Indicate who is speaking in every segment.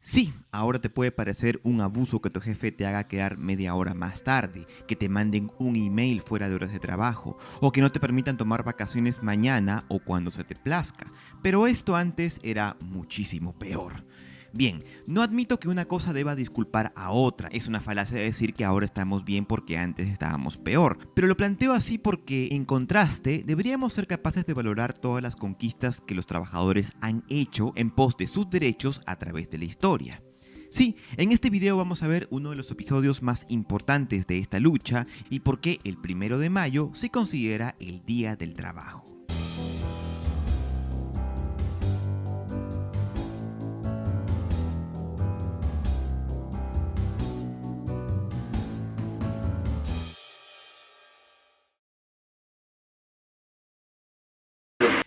Speaker 1: Sí, ahora te puede parecer un abuso que tu jefe te haga quedar media hora más tarde, que te manden un email fuera de horas de trabajo, o que no te permitan tomar vacaciones mañana o cuando se te plazca. Pero esto antes era muchísimo peor. Bien, no admito que una cosa deba disculpar a otra, es una falacia decir que ahora estamos bien porque antes estábamos peor, pero lo planteo así porque, en contraste, deberíamos ser capaces de valorar todas las conquistas que los trabajadores han hecho en pos de sus derechos a través de la historia. Sí, en este video vamos a ver uno de los episodios más importantes de esta lucha y por qué el 1 de mayo se considera el Día del Trabajo.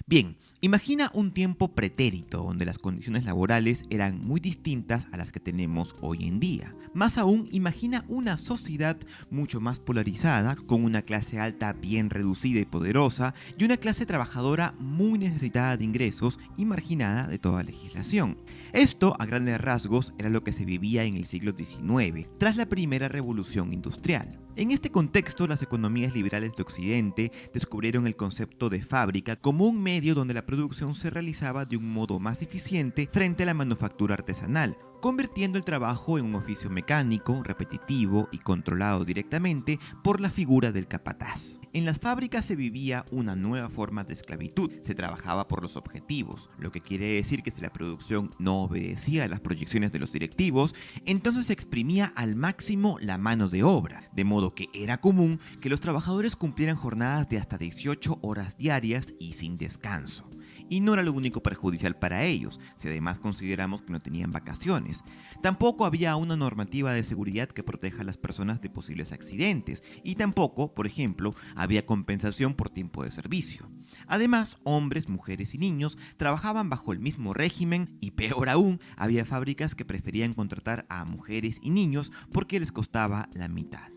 Speaker 1: Bien, imagina un tiempo pretérito donde las condiciones laborales eran muy distintas a las que tenemos hoy en día. Más aún, imagina una sociedad mucho más polarizada, con una clase alta bien reducida y poderosa y una clase trabajadora muy necesitada de ingresos y marginada de toda legislación. Esto, a grandes rasgos, era lo que se vivía en el siglo XIX, tras la primera revolución industrial. En este contexto, las economías liberales de Occidente descubrieron el concepto de fábrica como un medio donde la producción se realizaba de un modo más eficiente frente a la manufactura artesanal, convirtiendo el trabajo en un oficio mecánico, repetitivo y controlado directamente por la figura del capataz. En las fábricas se vivía una nueva forma de esclavitud, se trabajaba por los objetivos, lo que quiere decir que si la producción no obedecía a las proyecciones de los directivos, entonces se exprimía al máximo la mano de obra, de modo que era común que los trabajadores cumplieran jornadas de hasta 18 horas diarias y sin descanso. Y no era lo único perjudicial para ellos, si además consideramos que no tenían vacaciones. Tampoco había una normativa de seguridad que proteja a las personas de posibles accidentes, y tampoco, por ejemplo, había compensación por tiempo de servicio. Además, hombres, mujeres y niños trabajaban bajo el mismo régimen y, peor aún, había fábricas que preferían contratar a mujeres y niños porque les costaba la mitad.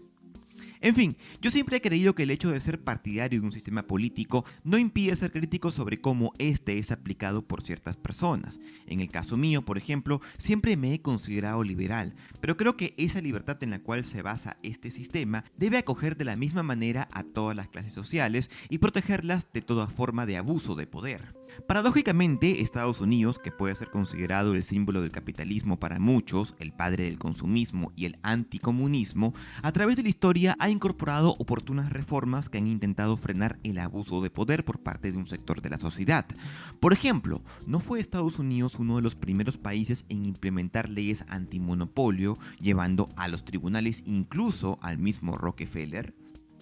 Speaker 1: En fin, yo siempre he creído que el hecho de ser partidario de un sistema político no impide ser crítico sobre cómo este es aplicado por ciertas personas. En el caso mío, por ejemplo, siempre me he considerado liberal, pero creo que esa libertad en la cual se basa este sistema debe acoger de la misma manera a todas las clases sociales y protegerlas de toda forma de abuso de poder. Paradójicamente, Estados Unidos, que puede ser considerado el símbolo del capitalismo para muchos, el padre del consumismo y el anticomunismo, a través de la historia ha incorporado oportunas reformas que han intentado frenar el abuso de poder por parte de un sector de la sociedad. Por ejemplo, ¿no fue Estados Unidos uno de los primeros países en implementar leyes antimonopolio, llevando a los tribunales incluso al mismo Rockefeller?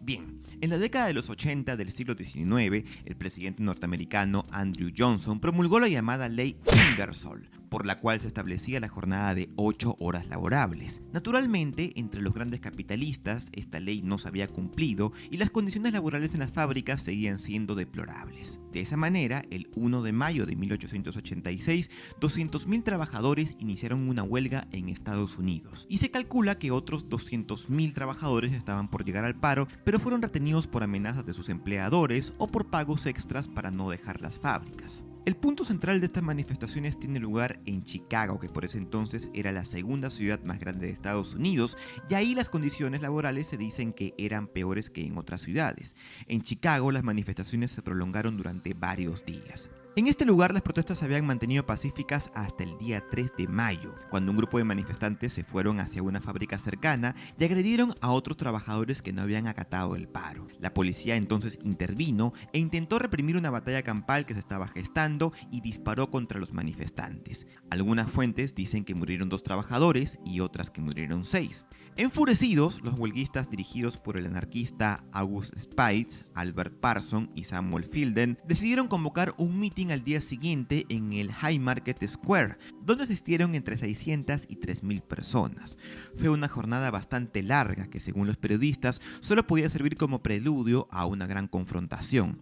Speaker 1: Bien, en la década de los 80 del siglo XIX, el presidente norteamericano Andrew Johnson promulgó la llamada Ley Ingersoll, por la cual se establecía la jornada de 8 horas laborables. Naturalmente, entre los grandes capitalistas, esta ley no se había cumplido y las condiciones laborales en las fábricas seguían siendo deplorables. De esa manera, el 1 de mayo de 1886, 200.000 trabajadores iniciaron una huelga en Estados Unidos, y se calcula que otros 200.000 trabajadores estaban por llegar al paro, pero fueron retenidos por amenazas de sus empleadores o por pagos extras para no dejar las fábricas. El punto central de estas manifestaciones tiene lugar en Chicago, que por ese entonces era la segunda ciudad más grande de Estados Unidos, y ahí las condiciones laborales se dicen que eran peores que en otras ciudades. En Chicago las manifestaciones se prolongaron durante varios días. En este lugar las protestas se habían mantenido pacíficas hasta el día 3 de mayo, cuando un grupo de manifestantes se fueron hacia una fábrica cercana y agredieron a otros trabajadores que no habían acatado el paro. La policía entonces intervino e intentó reprimir una batalla campal que se estaba gestando y disparó contra los manifestantes. Algunas fuentes dicen que murieron 2 trabajadores y otras que murieron 6. Enfurecidos, los huelguistas dirigidos por el anarquista August Spies, Albert Parson y Samuel Fielden decidieron convocar un mitin al día siguiente en el Haymarket Square, donde asistieron entre 600 y 3.000 personas. Fue una jornada bastante larga que, según los periodistas, solo podía servir como preludio a una gran confrontación.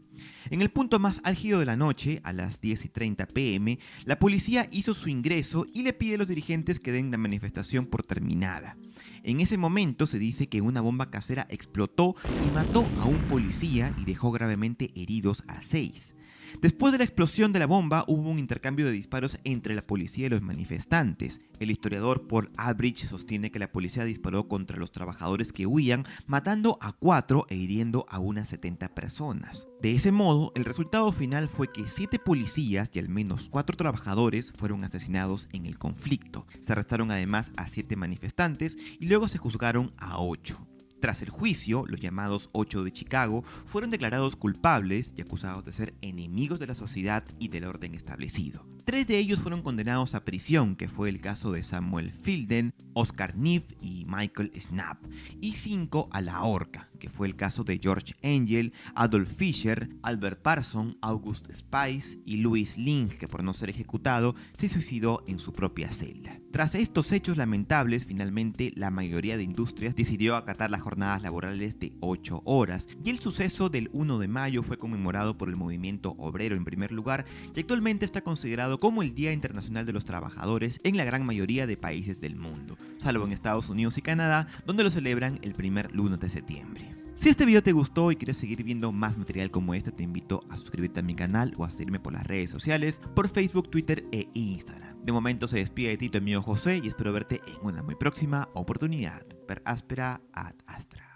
Speaker 1: En el punto más álgido de la noche, a las 10:30 p.m., la policía hizo su ingreso y le pide a los dirigentes que den la manifestación por terminada. En ese momento se dice que una bomba casera explotó y mató a un policía y dejó gravemente heridos a 6. Después de la explosión de la bomba hubo un intercambio de disparos entre la policía y los manifestantes. El historiador Paul Aldrich sostiene que la policía disparó contra los trabajadores que huían, matando a 4 e hiriendo a unas 70 personas. De ese modo, el resultado final fue que 7 policías y al menos 4 trabajadores fueron asesinados en el conflicto. Se arrestaron además a 7 manifestantes y luego se juzgaron a 8. Tras el juicio, los llamados 8 de Chicago fueron declarados culpables y acusados de ser enemigos de la sociedad y del orden establecido. 3 de ellos fueron condenados a prisión, que fue el caso de Samuel Filden, Oscar Neff y Michael Snap, y 5 a la horca, que fue el caso de George Engel, Adolf Fischer, Albert Parson, August Spice y Louis Lingg, que por no ser ejecutado se suicidó en su propia celda. Tras estos hechos lamentables, finalmente la mayoría de industrias decidió acatar las jornadas laborales de 8 horas, y el suceso del 1 de mayo fue conmemorado por el movimiento obrero en primer lugar y actualmente está considerado como el Día Internacional de los Trabajadores en la gran mayoría de países del mundo, salvo en Estados Unidos y Canadá, donde lo celebran el primer lunes de septiembre. Si este video te gustó y quieres seguir viendo más material como este, te invito a suscribirte a mi canal o a seguirme por las redes sociales, por Facebook, Twitter e Instagram. De momento se despide de ti tu amigo José y espero verte en una muy próxima oportunidad. Per aspera ad astra.